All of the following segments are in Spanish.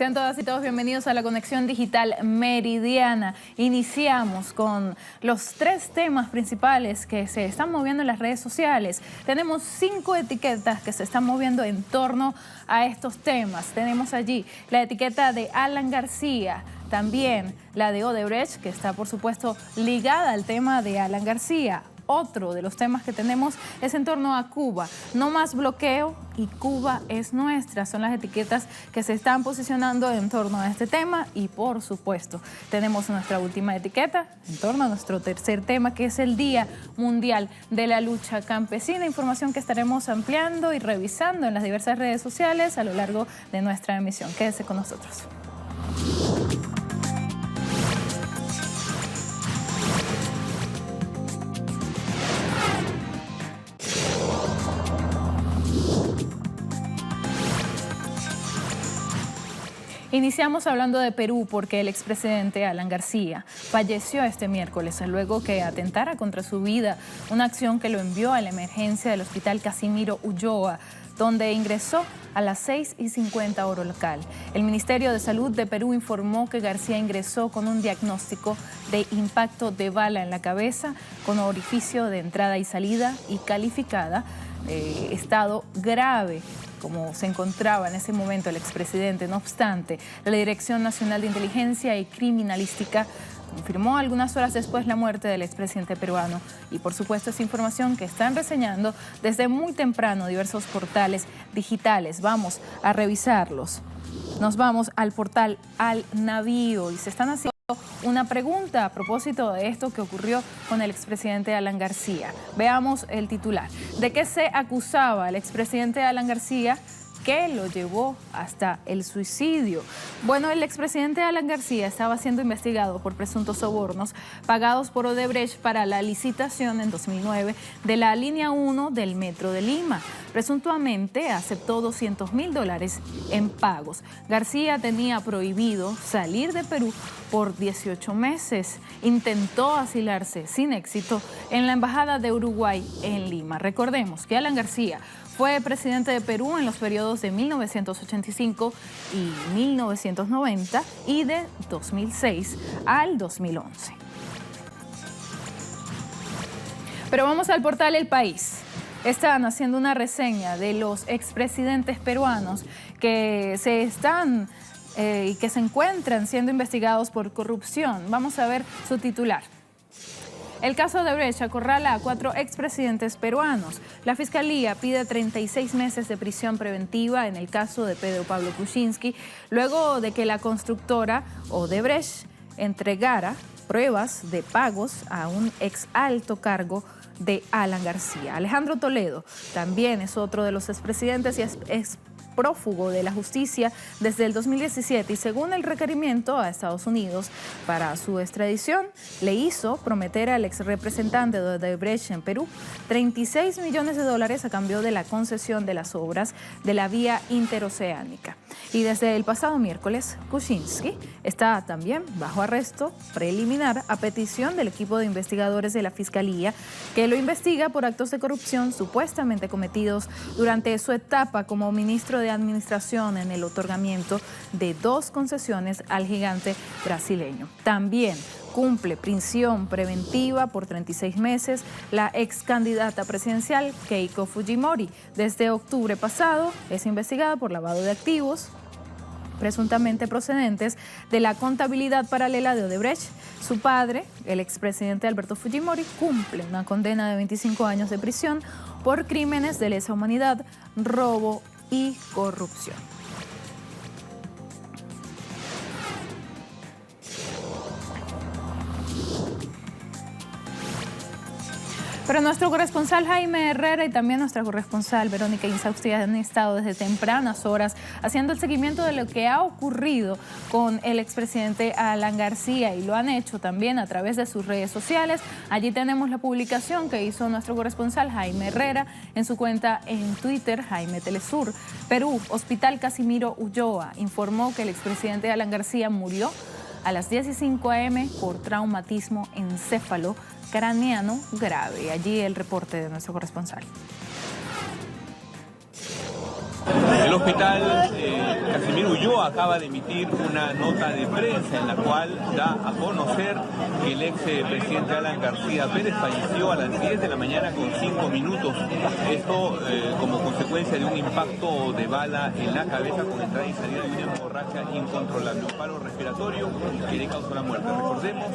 Sean todas y todos bienvenidos a la Conexión Digital Meridiana. Iniciamos con los 3 temas principales que se están moviendo en las redes sociales. Tenemos 5 etiquetas que se están moviendo en torno a estos temas. Tenemos allí la etiqueta de Alan García, también la de Odebrecht, que está por supuesto ligada al tema de Alan García. Otro de los temas que tenemos es en torno a Cuba. No más bloqueo y Cuba es nuestra. Son las etiquetas que se están posicionando en torno a este tema. Y por supuesto, tenemos nuestra última etiqueta en torno a nuestro tercer tema, que es el Día Mundial de la Lucha Campesina. Información que estaremos ampliando y revisando en las diversas redes sociales a lo largo de nuestra emisión. Quédese con nosotros. Iniciamos hablando de Perú porque el expresidente Alan García falleció este miércoles luego que atentara contra su vida, una acción que lo envió a la emergencia del Hospital Casimiro Ulloa, donde ingresó a las 6:50 hora local. El Ministerio de Salud de Perú informó que García ingresó con un diagnóstico de impacto de bala en la cabeza, con orificio de entrada y salida y calificada estado grave, como se encontraba en ese momento el expresidente. No obstante, la Dirección Nacional de Inteligencia y Criminalística confirmó algunas horas después la muerte del expresidente peruano. Y por supuesto es información que están reseñando desde muy temprano diversos portales digitales. Vamos a revisarlos. Nos vamos al portal Al Navío y se están haciendo una pregunta a propósito de esto que ocurrió con el expresidente Alan García. Veamos el titular. ¿De qué se acusaba al expresidente Alan García? ¿Qué lo llevó hasta el suicidio? Bueno, el expresidente Alan García estaba siendo investigado por presuntos sobornos pagados por Odebrecht para la licitación en 2009 de la línea 1 del Metro de Lima. Presuntamente aceptó $200.000 en pagos. García tenía prohibido salir de Perú por 18 meses. Intentó asilarse sin éxito en la Embajada de Uruguay en Lima. Recordemos que Alan García fue presidente de Perú en los periodos de 1985 y 1990 y de 2006 al 2011. Pero vamos al portal El País. Están haciendo una reseña de los expresidentes peruanos que se están y que se encuentran siendo investigados por corrupción. Vamos a ver su titular. El caso de Odebrecht acorrala a 4 expresidentes peruanos. La Fiscalía pide 36 meses de prisión preventiva en el caso de Pedro Pablo Kuczynski, luego de que la constructora Odebrecht entregara pruebas de pagos a un ex alto cargo de Alan García. Alejandro Toledo también es otro de los expresidentes y es prófugo de la justicia desde el 2017 y según el requerimiento a Estados Unidos para su extradición le hizo prometer al ex representante de Odebrecht en Perú $36 millones a cambio de la concesión de las obras de la vía interoceánica. Y desde el pasado miércoles, Kuczynski está también bajo arresto preliminar a petición del equipo de investigadores de la Fiscalía que lo investiga por actos de corrupción supuestamente cometidos durante su etapa como ministro de Administración en el otorgamiento de 2 concesiones al gigante brasileño. También cumple prisión preventiva por 36 meses la ex candidata presidencial Keiko Fujimori. Desde octubre pasado es investigada por lavado de activos presuntamente procedentes de la contabilidad paralela de Odebrecht. Su padre, el expresidente Alberto Fujimori, cumple una condena de 25 años de prisión por crímenes de lesa humanidad, robo y corrupción. Pero nuestro corresponsal Jaime Herrera y también nuestra corresponsal Verónica Insausti han estado desde tempranas horas haciendo el seguimiento de lo que ha ocurrido con el expresidente Alan García y lo han hecho también a través de sus redes sociales. Allí tenemos la publicación que hizo nuestro corresponsal Jaime Herrera en su cuenta en Twitter, Jaime Telesur. Perú, Hospital Casimiro Ulloa informó que el expresidente Alan García murió a las 10:05 am por traumatismo encéfalo craneano grave. Allí el reporte de nuestro corresponsal. El hospital Casimiro Ulloa acaba de emitir una nota de prensa en la cual da a conocer que el ex presidente Alan García Pérez falleció a las 10 de la mañana con 5 minutos. Esto como consecuencia de un impacto de bala en la cabeza con entrada y salida de una hemorragia incontrolable, un paro respiratorio que le causó la muerte. Recordemos,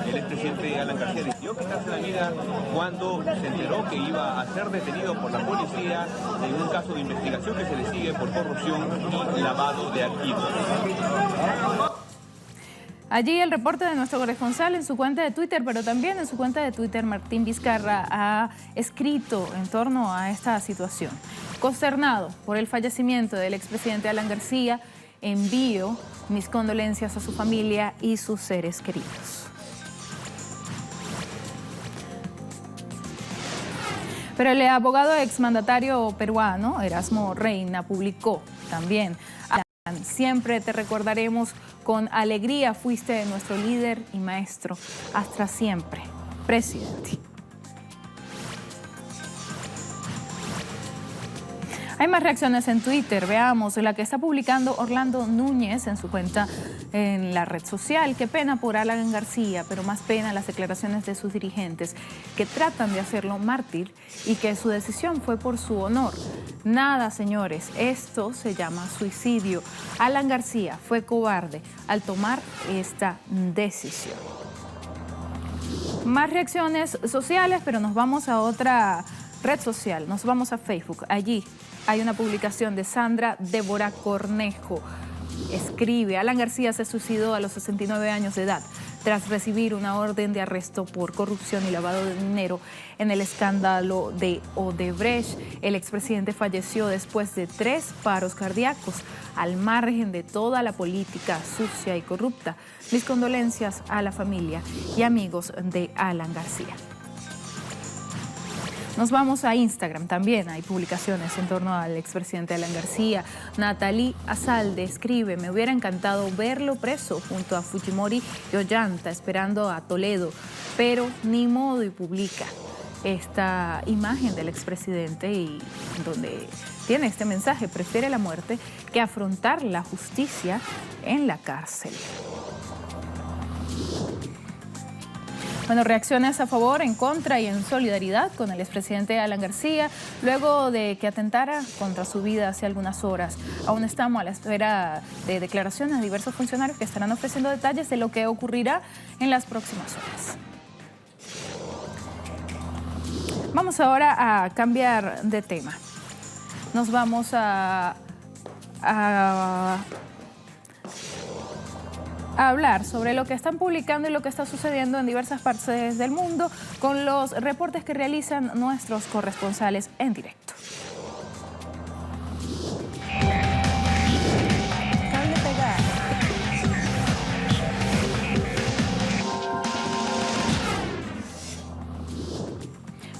el expresidente Alan García decidió quitarse la vida cuando se enteró que iba a ser detenido por la policía en un caso de investigación que se le sigue por corrupción y lavado de activos. Allí el reporte de nuestro corresponsal en su cuenta de Twitter, pero también en su cuenta de Twitter, Martín Vizcarra ha escrito en torno a esta situación. Consternado por el fallecimiento del expresidente Alan García, envío mis condolencias a su familia y sus seres queridos. Pero el abogado exmandatario peruano, Erasmo Reina, publicó también: siempre te recordaremos con alegría, fuiste nuestro líder y maestro, hasta siempre, presidente. Hay más reacciones en Twitter, veamos la que está publicando Orlando Núñez en su cuenta en la red social. Qué pena por Alan García, pero más pena las declaraciones de sus dirigentes que tratan de hacerlo mártir y que su decisión fue por su honor. Nada, señores, esto se llama suicidio. Alan García fue cobarde al tomar esta decisión. Más reacciones sociales, pero nos vamos a otra red social, nos vamos a Facebook. Allí hay una publicación de Sandra Débora Cornejo. Escribe: Alan García se suicidó a los 69 años de edad tras recibir una orden de arresto por corrupción y lavado de dinero en el escándalo de Odebrecht. El expresidente falleció después de 3 paros cardíacos, al margen de toda la política sucia y corrupta. Mis condolencias a la familia y amigos de Alan García. Nos vamos a Instagram, también hay publicaciones en torno al expresidente Alan García. Natalie Azalde escribe: me hubiera encantado verlo preso junto a Fujimori y Ollanta esperando a Toledo, pero ni modo, y publica esta imagen del expresidente y donde tiene este mensaje: prefiere la muerte que afrontar la justicia en la cárcel. Bueno, reacciones a favor, en contra y en solidaridad con el expresidente Alan García, luego de que atentara contra su vida hace algunas horas. Aún estamos a la espera de declaraciones de diversos funcionarios que estarán ofreciendo detalles de lo que ocurrirá en las próximas horas. Vamos ahora a cambiar de tema. Nos vamos a hablar sobre lo que están publicando y lo que está sucediendo en diversas partes del mundo con los reportes que realizan nuestros corresponsales en directo.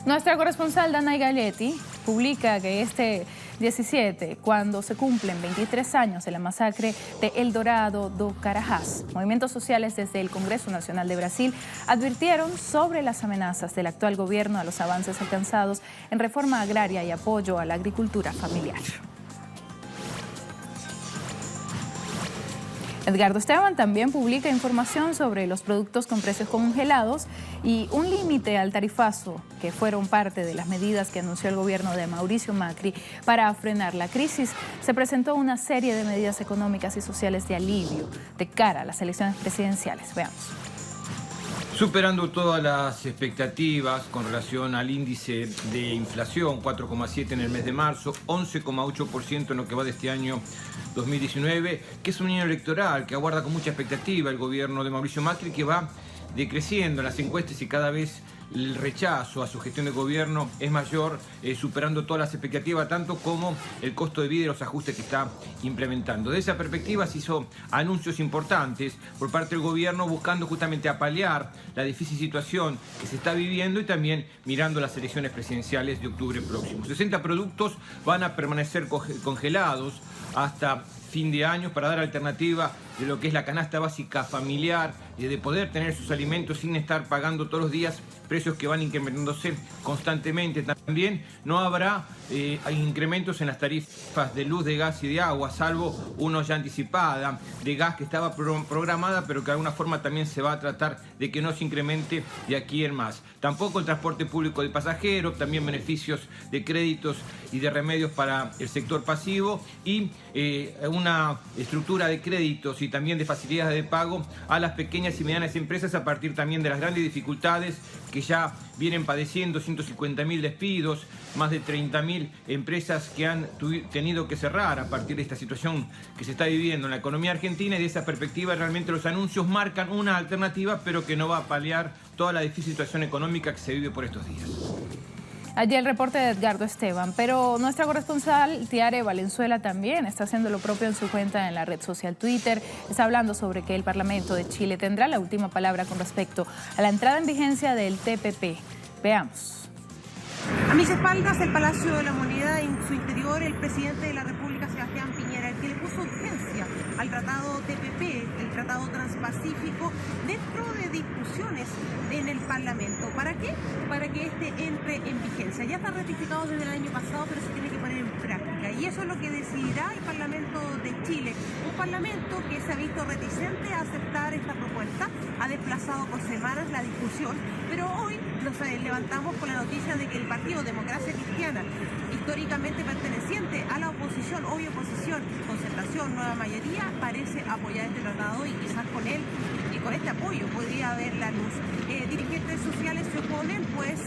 Nuestra corresponsal Danay Galetti publica que este 17, cuando se cumplen 23 años de la masacre de El Dorado do Carajás, movimientos sociales desde el Congreso Nacional de Brasil advirtieron sobre las amenazas del actual gobierno a los avances alcanzados en reforma agraria y apoyo a la agricultura familiar. Edgardo Esteban también publica información sobre los productos con precios congelados y un límite al tarifazo, que fueron parte de las medidas que anunció el gobierno de Mauricio Macri para frenar la crisis. Se presentó una serie de medidas económicas y sociales de alivio de cara a las elecciones presidenciales. Veamos. Superando todas las expectativas con relación al índice de inflación, 4,7 en el mes de marzo, 11,8% en lo que va de este año 2019, que es un año electoral que aguarda con mucha expectativa el gobierno de Mauricio Macri, que va decreciendo en las encuestas y cada vez el rechazo a su gestión de gobierno es mayor, superando todas las expectativas, tanto como el costo de vida y los ajustes que está implementando. De esa perspectiva se hizo anuncios importantes por parte del gobierno buscando justamente paliar la difícil situación que se está viviendo y también mirando las elecciones presidenciales de octubre próximo. 60 productos van a permanecer congelados hasta fin de año para dar alternativa de lo que es la canasta básica familiar de poder tener sus alimentos sin estar pagando todos los días precios que van incrementándose constantemente. También no habrá incrementos en las tarifas de luz, de gas y de agua, salvo una ya anticipada de gas que estaba programada, pero que de alguna forma también se va a tratar de que no se incremente de aquí en más. Tampoco el transporte público de pasajeros, también beneficios de créditos y de remedios para el sector pasivo y una estructura de créditos y también de facilidades de pago a las pequeñas y medianas empresas a partir también de las grandes dificultades que ya vienen padeciendo, 150.000 despidos, más de 30.000 empresas que han tenido que cerrar a partir de esta situación que se está viviendo en la economía argentina, y de esa perspectiva realmente los anuncios marcan una alternativa, pero que no va a paliar toda la difícil situación económica que se vive por estos días. Allí el reporte de Edgardo Esteban, pero nuestra corresponsal Tiare Valenzuela también está haciendo lo propio en su cuenta en la red social Twitter. Está hablando sobre que el Parlamento de Chile tendrá la última palabra con respecto a la entrada en vigencia del TPP. Veamos. A mis espaldas, el Palacio de la Moneda, en su interior, el presidente de la República, Sebastián Piñera, el que le puso urgencia al tratado TPP, el Tratado Transpacífico, dentro de discusiones en el Parlamento. ¿Para qué? Para que este entre en vigencia. Ya está ratificado desde el año pasado, pero se tiene que poner en práctica. Y eso es lo que decidirá el Parlamento de Chile. Un Parlamento que se ha visto reticente a aceptar esta propuesta, ha desplazado por semanas la discusión, pero hoy nos levantamos con la noticia de que el Partido Democracia Cristiana, históricamente perteneciente a la oposición, hoy oposición, Concertación, Nueva Mayoría, parece apoyar este tratado y quizás con él y con este apoyo podría haber la luz. Dirigentes sociales se oponen, pues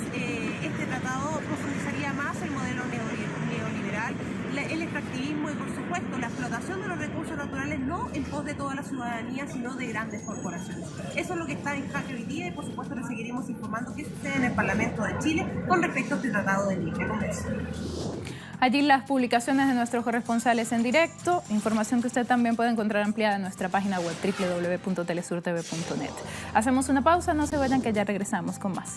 este tratado profundizaría más el modelo neoliberal, el extractivismo y, por supuesto, la explotación de los recursos naturales, no en pos de toda la ciudadanía, sino de grandes corporaciones. Eso es lo que está en jaque hoy día y, por supuesto, le seguiremos informando qué sucede en el Parlamento de Chile con respecto a este tratado de libre comercio. Allí las publicaciones de nuestros corresponsales en directo, información que usted también puede encontrar ampliada en nuestra página web www.telesurtv.net. Hacemos una pausa, no se vayan que ya regresamos con más.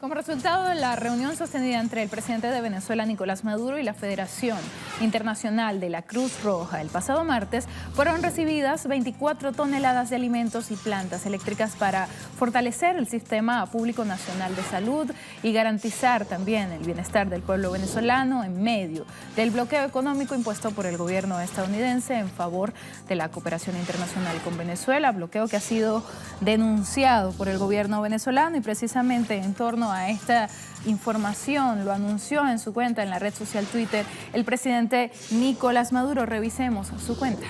Como resultado de la reunión sostenida entre el presidente de Venezuela, Nicolás Maduro, y la Federación Internacional de la Cruz Roja el pasado martes, fueron recibidas 24 toneladas de alimentos y plantas eléctricas para fortalecer el sistema público nacional de salud y garantizar también el bienestar del pueblo venezolano en medio del bloqueo económico impuesto por el gobierno estadounidense en favor de la cooperación internacional con Venezuela, bloqueo que ha sido denunciado por el gobierno venezolano, y precisamente en torno a esta información lo anunció en su cuenta en la red social Twitter el presidente Nicolás Maduro. Revisemos su cuenta.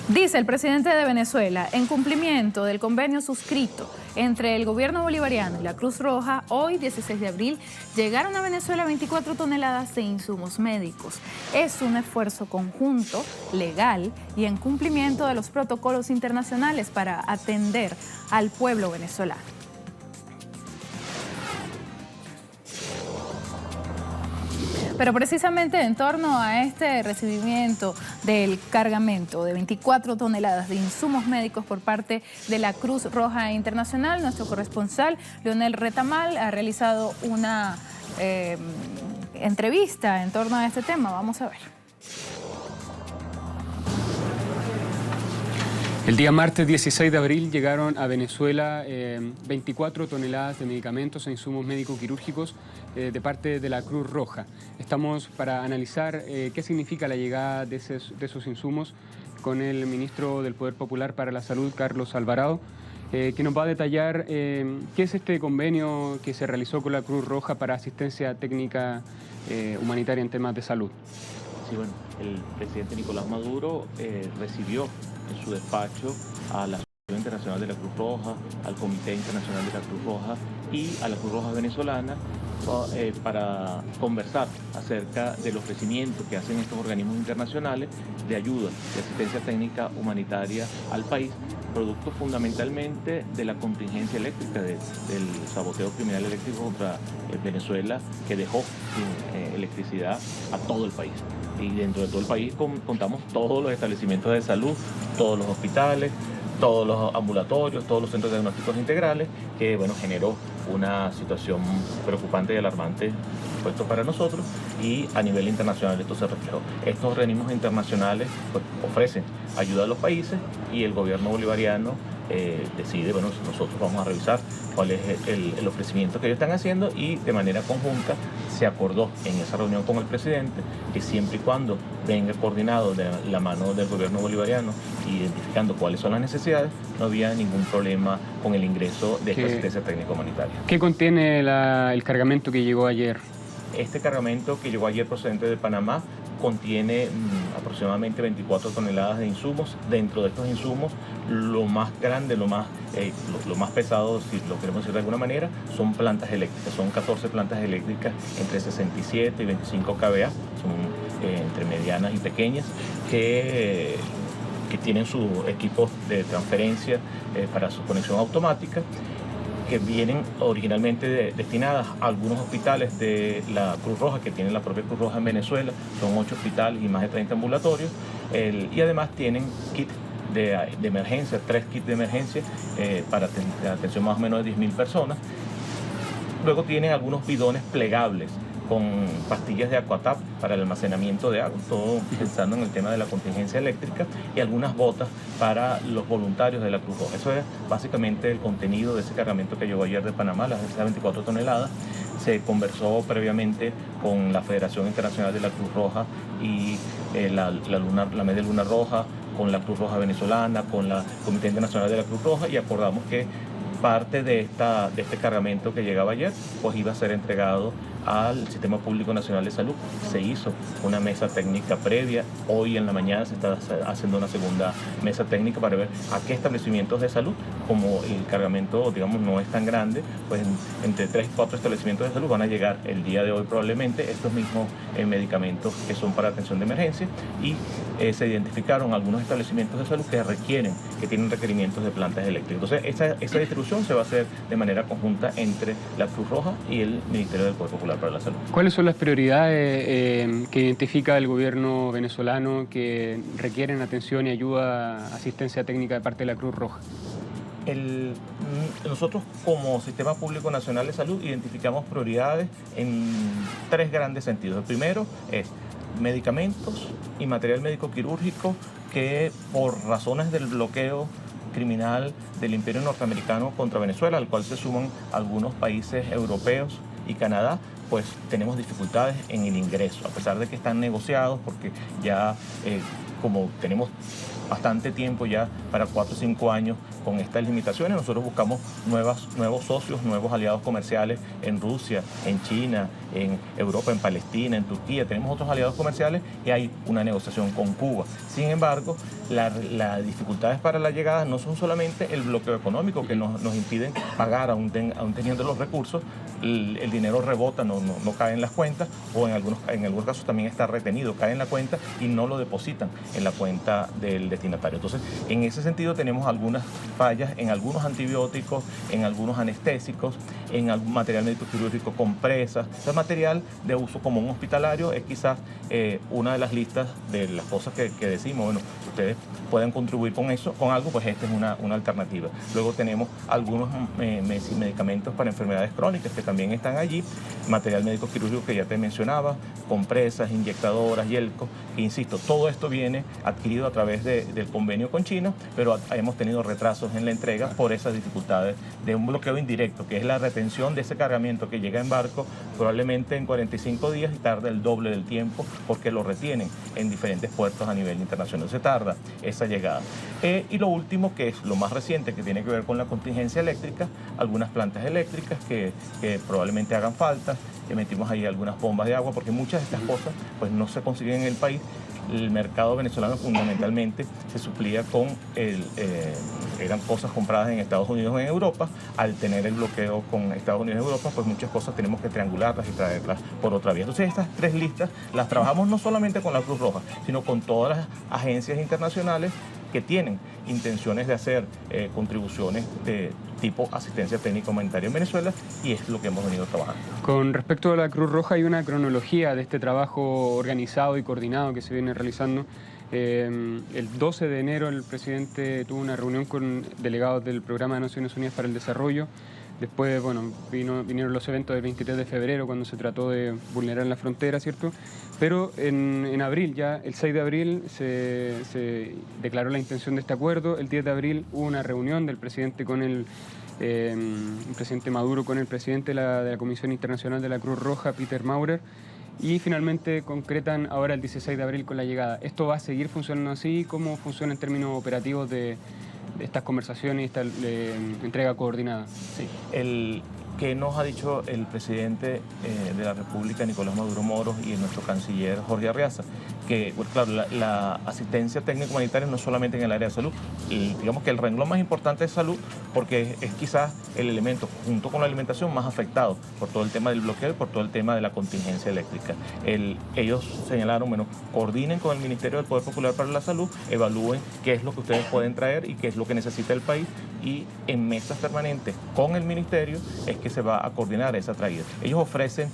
Dice el presidente de Venezuela: en cumplimiento del convenio suscrito entre el gobierno bolivariano y la Cruz Roja, hoy 16 de abril llegaron a Venezuela 24 toneladas de insumos médicos. Es un esfuerzo conjunto, legal y en cumplimiento de los protocolos internacionales para atender al pueblo venezolano. Pero precisamente en torno a este recibimiento del cargamento de 24 toneladas de insumos médicos por parte de la Cruz Roja Internacional, nuestro corresponsal Leonel Retamal ha realizado una entrevista en torno a este tema. Vamos a ver. El día martes 16 de abril llegaron a Venezuela 24 toneladas de medicamentos e insumos médico-quirúrgicos de parte de la Cruz Roja. Estamos para analizar qué significa la llegada de esos insumos con el ministro del Poder Popular para la Salud, Carlos Alvarado, que nos va a detallar qué es este convenio que se realizó con la Cruz Roja para asistencia técnica humanitaria en temas de salud. Sí, bueno, el presidente Nicolás Maduro recibió en su despacho a la Asociación Internacional de la Cruz Roja, al Comité Internacional de la Cruz Roja y a la Cruz Roja Venezolana para conversar acerca del ofrecimiento que hacen estos organismos internacionales de ayuda, de asistencia técnica humanitaria al país, producto fundamentalmente de la contingencia eléctrica, del saboteo criminal eléctrico contra Venezuela, que dejó sin electricidad a todo el país. Y dentro de todo el país contamos todos los establecimientos de salud, todos los hospitales, todos los ambulatorios, todos los centros diagnósticos integrales, que bueno, generó una situación preocupante y alarmante puesto para nosotros, y a nivel internacional esto se reflejó. Estos organismos internacionales pues, ofrecen ayuda a los países y el gobierno bolivariano decide, bueno, nosotros vamos a revisar cuál es el ofrecimiento que ellos están haciendo, y de manera conjunta se acordó en esa reunión con el presidente que siempre y cuando venga coordinado de la mano del gobierno bolivariano, identificando cuáles son las necesidades, no había ningún problema con el ingreso de esta asistencia técnica humanitaria. ¿Qué contiene el cargamento que llegó ayer? Este cargamento que llegó ayer procedente de Panamá contiene aproximadamente 24 toneladas de insumos. Dentro de estos insumos, lo más grande, lo más pesado, si lo queremos decir de alguna manera, son plantas eléctricas. Son 14 plantas eléctricas entre 67 y 25 kVA, son entre medianas y pequeñas, que tienen sus equipos de transferencia para su conexión automática, que vienen originalmente destinadas a algunos hospitales de la Cruz Roja, que tiene la propia Cruz Roja en Venezuela. Son 8 hospitales y más de 30 ambulatorios, y además tienen kits de emergencia, 3 kits de emergencia para atención más o menos de 10.000 personas. Luego tienen algunos bidones plegables con pastillas de Aquatap para el almacenamiento de agua, todo pensando en el tema de la contingencia eléctrica, y algunas botas para los voluntarios de la Cruz Roja. Eso es básicamente el contenido de ese cargamento que llegó ayer de Panamá, las 24 toneladas. Se conversó previamente con la Federación Internacional de la Cruz Roja y la Media Luna Roja, con la Cruz Roja Venezolana, con la Comité Internacional de la Cruz Roja, y acordamos que parte de este cargamento que llegaba ayer pues iba a ser entregado al Sistema Público Nacional de Salud. Se hizo una mesa técnica previa, hoy en la mañana se está haciendo una segunda mesa técnica para ver a qué establecimientos de salud, como el cargamento, digamos, no es tan grande, pues entre 3 y 4 establecimientos de salud van a llegar el día de hoy probablemente estos mismos medicamentos que son para atención de emergencia, y se identificaron algunos establecimientos de salud que tienen requerimientos de plantas eléctricas. Entonces esa distribución se va a hacer de manera conjunta entre la Cruz Roja y el Ministerio del Poder Popular para la Salud. ¿Cuáles son las prioridades que identifica el gobierno venezolano que requieren atención y ayuda, asistencia técnica de parte de la Cruz Roja? Nosotros como Sistema Público Nacional de Salud identificamos prioridades en 3 grandes sentidos. El primero es medicamentos y material médico quirúrgico que por razones del bloqueo criminal del Imperio norteamericano contra Venezuela, al cual se suman algunos países europeos y Canadá, pues tenemos dificultades en el ingreso, a pesar de que están negociados, porque ya como tenemos bastante tiempo ya, para 4 o 5 años con estas limitaciones, nosotros buscamos nuevos socios, nuevos aliados comerciales en Rusia, en China, en Europa, en Palestina, en Turquía. Tenemos otros aliados comerciales y hay una negociación con Cuba. Sin embargo, las dificultades para la llegada no son solamente el bloqueo económico que nos impiden pagar aún teniendo los recursos. El dinero rebota, no cae en las cuentas, o en algunos casos también está retenido, cae en la cuenta y no lo depositan en la cuenta del destinatario. Entonces, en ese sentido tenemos algunas fallas en algunos antibióticos, en algunos anestésicos, en algún material médico quirúrgico, compresas. Ese material de uso común hospitalario es quizás una de las listas de las cosas que decimos, bueno, ustedes pueden contribuir con eso, con algo, pues esta es una alternativa. Luego tenemos algunos medicamentos para enfermedades crónicas que también están allí, material médico quirúrgico que ya te mencionaba, compresas, inyectadoras, yelcos, que insisto, todo esto viene adquirido a través del convenio con China, pero hemos tenido retrasos en la entrega por esas dificultades de un bloqueo indirecto, que es la retención de ese cargamento que llega en barco probablemente en 45 días y tarda el doble del tiempo porque lo retienen en diferentes puertos a nivel internacional. Se tarda esa llegada. Y lo último, que es lo más reciente, que tiene que ver con la contingencia eléctrica, algunas plantas eléctricas que probablemente hagan falta, metimos ahí algunas bombas de agua, porque muchas de estas cosas pues no se consiguen en el país. El mercado venezolano fundamentalmente se suplía con eran cosas compradas en Estados Unidos o en Europa. Al tener el bloqueo con Estados Unidos y Europa, pues muchas cosas tenemos que triangularlas y traerlas por otra vía. Entonces estas 3 listas las trabajamos no solamente con la Cruz Roja, sino con todas las agencias internacionales que tienen intenciones de hacer contribuciones de tipo asistencia técnica humanitaria en Venezuela, y es lo que hemos venido trabajando. Con respecto a la Cruz Roja, hay una cronología de este trabajo organizado y coordinado que se viene realizando. El 12 de enero el presidente tuvo una reunión con delegados del Programa de Naciones Unidas para el Desarrollo. Después, bueno, vinieron los eventos del 23 de febrero cuando se trató de vulnerar la frontera, ¿cierto? Pero en abril, ya el 6 de abril, se declaró la intención de este acuerdo. El 10 de abril hubo una reunión del presidente con el presidente Maduro con el presidente de la Comisión Internacional de la Cruz Roja, Peter Maurer, y finalmente concretan ahora el 16 de abril con la llegada. ¿Esto va a seguir funcionando así? ¿Cómo funciona en términos operativos de estas conversaciones y esta entrega coordinada? Sí, el que nos ha dicho el presidente de la República, Nicolás Maduro Moros, y nuestro canciller Jorge Arreaza, que, bueno, claro, la asistencia técnica humanitaria no solamente en el área de salud, digamos que el renglón más importante es salud, porque es quizás el elemento, junto con la alimentación, más afectado por todo el tema del bloqueo y por todo el tema de la contingencia eléctrica. Ellos señalaron, bueno, coordinen con el Ministerio del Poder Popular para la Salud, evalúen qué es lo que ustedes pueden traer y qué es lo que necesita el país, y en mesas permanentes con el Ministerio es que se va a coordinar esa traída. Ellos ofrecen,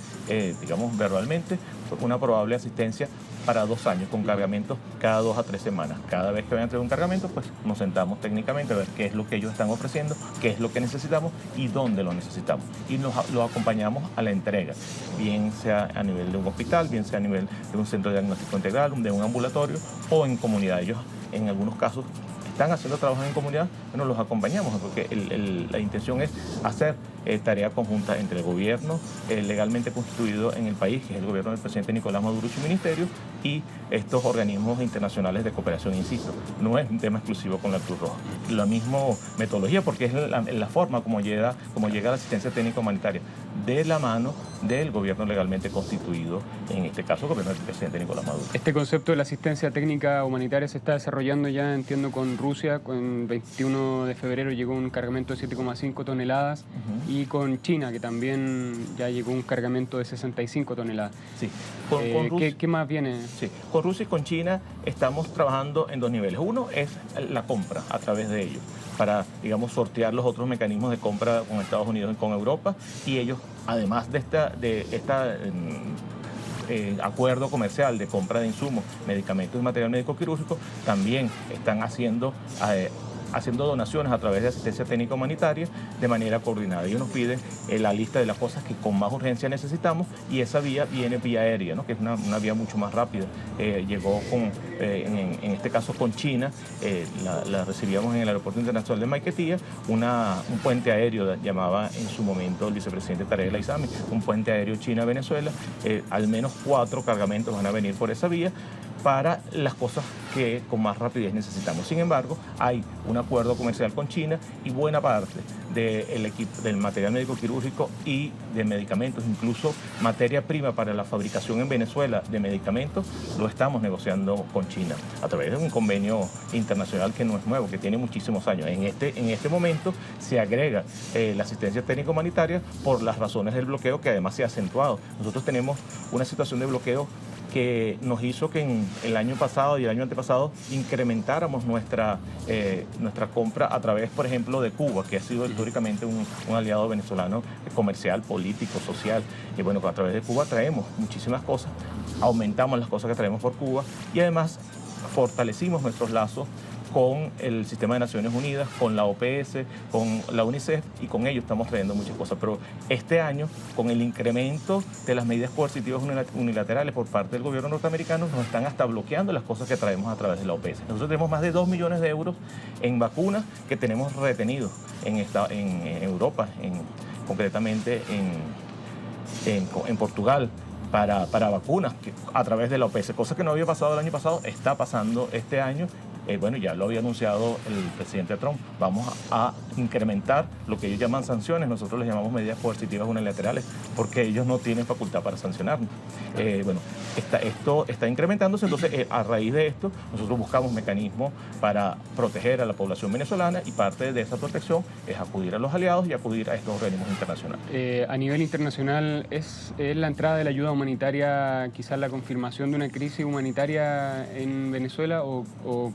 digamos, verbalmente, una probable asistencia para 2 años, con cargamentos cada 2 a 3 semanas. Cada vez que vayan a traer un cargamento, pues nos sentamos técnicamente a ver qué es lo que ellos están ofreciendo, qué es lo que necesitamos y dónde lo necesitamos. Y lo acompañamos a la entrega, bien sea a nivel de un hospital, bien sea a nivel de un centro de diagnóstico integral, de un ambulatorio o en comunidad. Ellos, en algunos casos, están haciendo trabajo en comunidad, bueno, los acompañamos, porque la intención es hacer tarea conjunta entre el gobierno legalmente constituido en el país, que es el gobierno del presidente Nicolás Maduro y su ministerio, y estos organismos internacionales de cooperación. Insisto, no es un tema exclusivo con la Cruz Roja. La misma metodología, porque es la forma como llega la asistencia técnica humanitaria, de la mano del gobierno legalmente constituido, en este caso el gobierno del presidente Nicolás Maduro. Este concepto de la asistencia técnica humanitaria se está desarrollando ya, entiendo, con Rusia. Con 21 de febrero llegó un cargamento de 7,5 toneladas, y con China, que también ya llegó un cargamento de 65 toneladas. Sí. ¿Qué más viene? Sí, con Rusia y con China estamos trabajando en 2 niveles. Uno es la compra a través de ellos, para, digamos, sortear los otros mecanismos de compra con Estados Unidos y con Europa, y ellos, además de esta acuerdo comercial de compra de insumos, medicamentos y material médico quirúrgico, también están haciendo donaciones a través de asistencia técnica humanitaria de manera coordinada. Ellos nos piden la lista de las cosas que con más urgencia necesitamos, y esa vía viene vía aérea, ¿no? Que es una vía mucho más rápida. Llegó en este caso con China, la recibíamos en el Aeropuerto Internacional de Maiquetía, un puente aéreo, llamaba en su momento el vicepresidente Tarek El Aissami, un puente aéreo China-Venezuela. Al menos 4 cargamentos van a venir por esa vía para las cosas que con más rapidez necesitamos. Sin embargo, hay un acuerdo comercial con China, y buena parte del material médico quirúrgico y de medicamentos, incluso materia prima para la fabricación en Venezuela de medicamentos, lo estamos negociando con China a través de un convenio internacional que no es nuevo, que tiene muchísimos años. En este momento se agrega la asistencia técnica humanitaria por las razones del bloqueo, que además se ha acentuado. Nosotros tenemos una situación de bloqueo que nos hizo que en el año pasado y el año antepasado incrementáramos nuestra compra a través, por ejemplo, de Cuba, que ha sido históricamente un aliado venezolano comercial, político, social. Y bueno, a través de Cuba traemos muchísimas cosas, aumentamos las cosas que traemos por Cuba, y además fortalecimos nuestros lazos con el Sistema de Naciones Unidas, con la OPS, con la UNICEF, y con ellos estamos trayendo muchas cosas. Pero este año, con el incremento de las medidas coercitivas unilaterales por parte del gobierno norteamericano, nos están hasta bloqueando las cosas que traemos a través de la OPS. Nosotros tenemos más de 2 millones de euros en vacunas que tenemos retenidos en Europa, concretamente en Portugal, para vacunas a través de la OPS, cosa que no había pasado el año pasado, está pasando este año. bueno, ya lo había anunciado el presidente Trump, vamos a incrementar lo que ellos llaman sanciones, nosotros les llamamos medidas coercitivas unilaterales, porque ellos no tienen facultad para sancionarnos. Bueno, esto está incrementándose, entonces a raíz de esto nosotros buscamos mecanismos para proteger a la población venezolana y parte de esa protección es acudir a los aliados y acudir a estos organismos internacionales. A nivel internacional, ¿es la entrada de la ayuda humanitaria quizás la confirmación de una crisis humanitaria en Venezuela o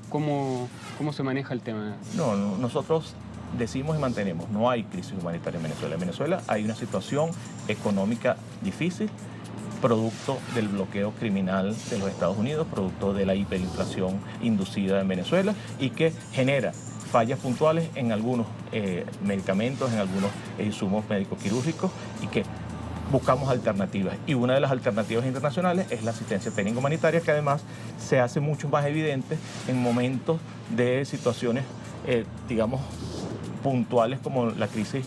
cómo se maneja el tema? No, nosotros decimos y mantenemos, no hay crisis humanitaria en Venezuela. En Venezuela hay una situación económica difícil, producto del bloqueo criminal de los Estados Unidos, producto de la hiperinflación inducida en Venezuela y que genera fallas puntuales en algunos medicamentos, en algunos insumos médico-quirúrgicos y que buscamos alternativas. Y una de las alternativas internacionales es la asistencia técnica humanitaria, que además se hace mucho más evidente en momentos de situaciones, digamos, puntuales como la crisis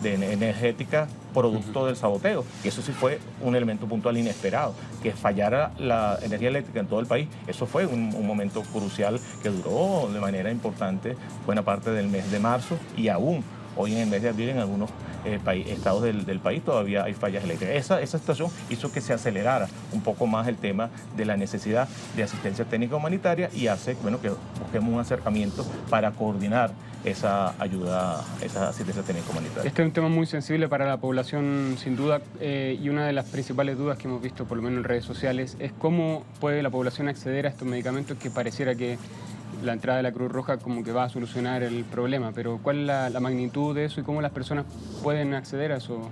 energética producto del saboteo, que eso sí fue un elemento puntual inesperado, que fallara la energía eléctrica en todo el país, eso fue un momento crucial que duró de manera importante buena parte del mes de marzo y aún hoy en el mes de abril en algunos estados del país todavía hay fallas eléctricas. Esa situación hizo que se acelerara un poco más el tema de la necesidad de asistencia técnica humanitaria y hace que busquemos un acercamiento para coordinar esa ayuda, esa asistencia técnica humanitaria. Este es un tema muy sensible para la población, sin duda, y una de las principales dudas que hemos visto, por lo menos en redes sociales, es cómo puede la población acceder a estos medicamentos que pareciera que la entrada de la Cruz Roja como que va a solucionar el problema, pero ¿cuál es la magnitud de eso y cómo las personas pueden acceder a eso,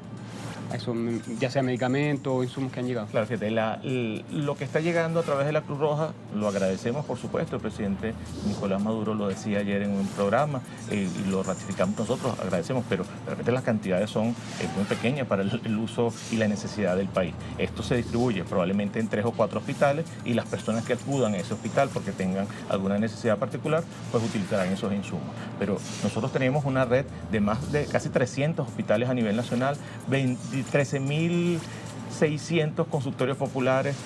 ya sea medicamentos o insumos que han llegado? Claro, fíjate, lo que está llegando a través de la Cruz Roja lo agradecemos, por supuesto. El presidente Nicolás Maduro lo decía ayer en un programa y lo ratificamos nosotros, agradecemos, pero de repente las cantidades son muy pequeñas para el uso y la necesidad del país. Esto se distribuye probablemente en 3 o 4 hospitales y las personas que acudan a ese hospital porque tengan alguna necesidad particular, pues utilizarán esos insumos. Pero nosotros tenemos una red de más de casi 300 hospitales a nivel nacional, 13.600 consultorios populares,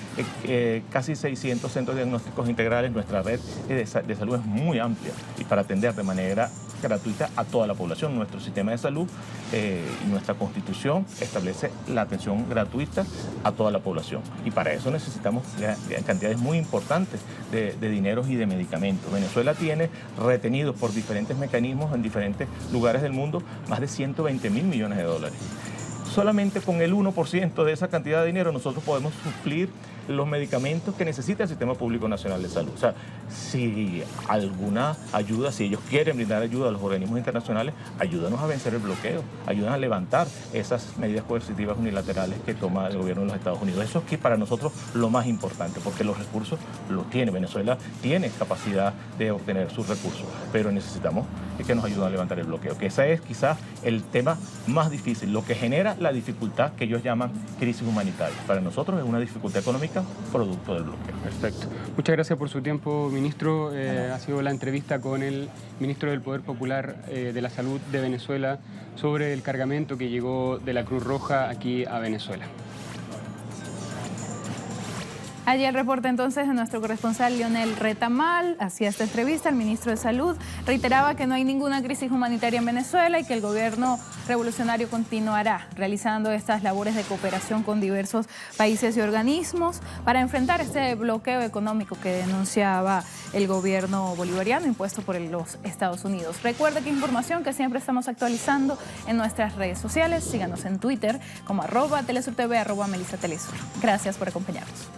casi 600 centros diagnósticos integrales. Nuestra red de salud es muy amplia y para atender de manera gratuita a toda la población. Nuestro sistema de salud y nuestra Constitución establece la atención gratuita a toda la población y para eso necesitamos cantidades muy importantes de dineros y de medicamentos. Venezuela tiene retenidos por diferentes mecanismos en diferentes lugares del mundo más de 120.000 millones de dólares. Solamente con el 1% de esa cantidad de dinero nosotros podemos suplir los medicamentos que necesita el Sistema Público Nacional de Salud. O sea, si alguna ayuda, si ellos quieren brindar ayuda a los organismos internacionales, ayúdanos a vencer el bloqueo, ayúdanos a levantar esas medidas coercitivas unilaterales que toma el gobierno de los Estados Unidos. Eso es que para nosotros lo más importante, porque los recursos los tiene. Venezuela tiene capacidad de obtener sus recursos, pero necesitamos que nos ayuden a levantar el bloqueo, que ese es quizás el tema más difícil, lo que genera la dificultad que ellos llaman crisis humanitaria. Para nosotros es una dificultad económica producto del bloqueo. Perfecto. Muchas gracias por su tiempo, ministro. Ha sido la entrevista con el ministro del Poder Popular de la Salud de Venezuela sobre el cargamento que llegó de la Cruz Roja aquí a Venezuela. Allí el reporte entonces de nuestro corresponsal Lionel Retamal. Hacía esta entrevista, el ministro de Salud reiteraba que no hay ninguna crisis humanitaria en Venezuela y que el gobierno revolucionario continuará realizando estas labores de cooperación con diversos países y organismos para enfrentar este bloqueo económico que denunciaba el gobierno bolivariano impuesto por los Estados Unidos. Recuerde que información que siempre estamos actualizando en nuestras redes sociales. Síganos en Twitter como @telesur TV, @Melissa Telesur. Gracias por acompañarnos.